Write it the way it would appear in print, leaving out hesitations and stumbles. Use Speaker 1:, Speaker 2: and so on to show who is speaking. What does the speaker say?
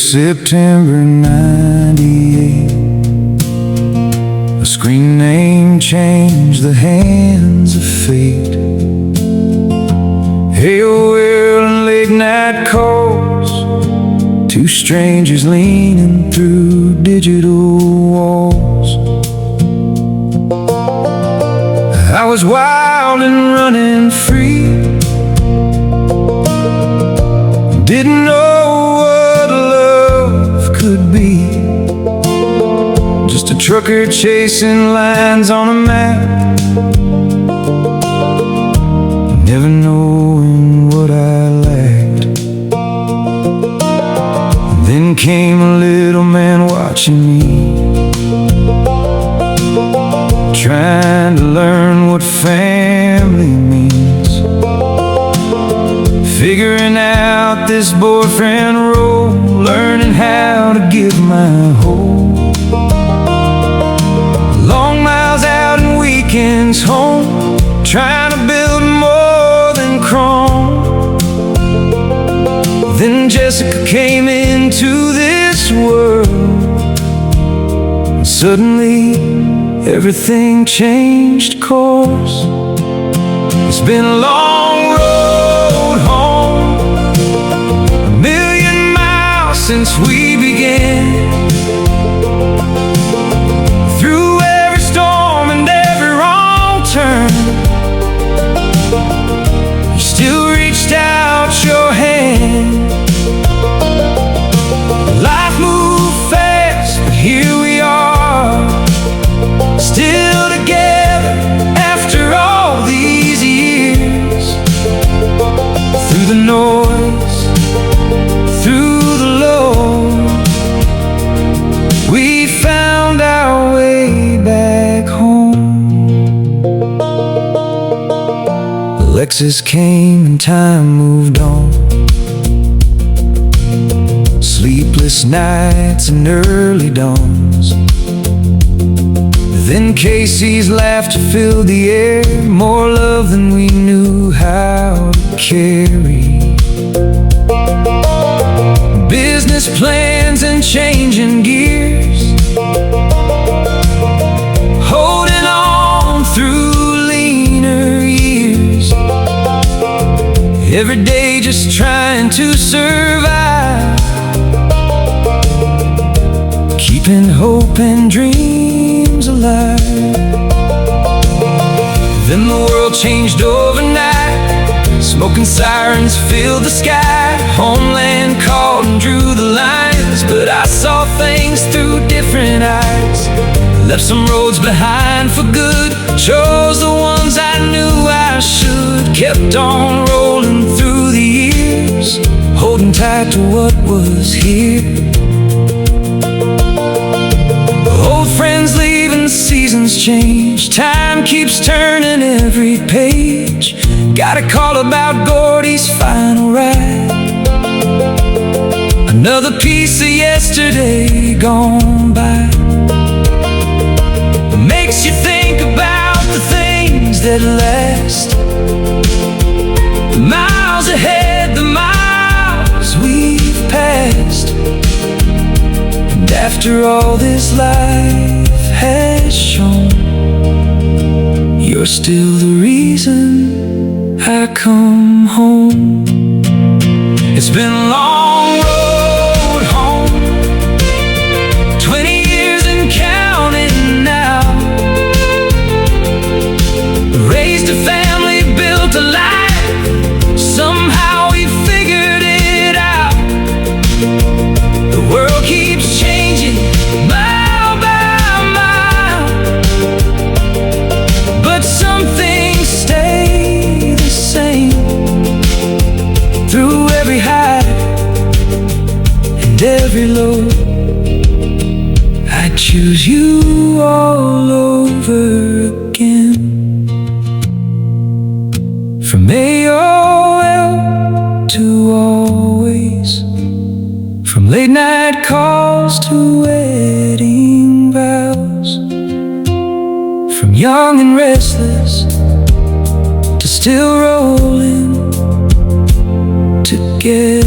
Speaker 1: September '98. A screen name changed the hands of fate. AOL and late night calls, two strangers leaning through digital walls. I was wild and running free, didn't know what love could be. Just a trucker chasing lines on a map, never knowing what I lacked. Then came a little man watching me, trying to learn what family means, figuring out this boyfriend role, learning how to give my whole. Long miles out and weekends home, trying to build more than chrome. Then Jessica came into this world, and suddenly everything changed course. It's been a long road home, a million miles since we began. Through every storm and every wrong turn, you still reached out your hand. Life moved fast, but here we are, still together after all these years. Through the noise, through the low, we found our way back home. Alexis came and time moved on. Sleepless nights and early dawns. Then Casey's laughter filled the air, more love than we knew how to carry. Business plans and changing gears, holding on through leaner years. Every day just trying to survive, keeping hope and dreams alive. Then the world changed overnight, smoke and sirens filled the sky. Homeland called and drew the lines, but I saw things through different eyes. Left some roads behind for good, chose the ones I knew I should. Kept on rolling through the years, holding tight to what was here. Old friends leaving, seasons change, time keeps turning every page. Got a call about Gordy's final ride, another piece of yesterday gone by. Makes you think about the things that last, the miles ahead, the miles we've passed. And after all this life has shown, you're still the reason I come home. It's been a long road home, 20 years and counting now. Raised a family, built a life, somehow we figured it out. The world keeps changing mile by mile, but some things stay the same. Through every high and every low, I choose you all over again. From AOL to always, from late night calls to wedding vows, from young and restless to still rolling together.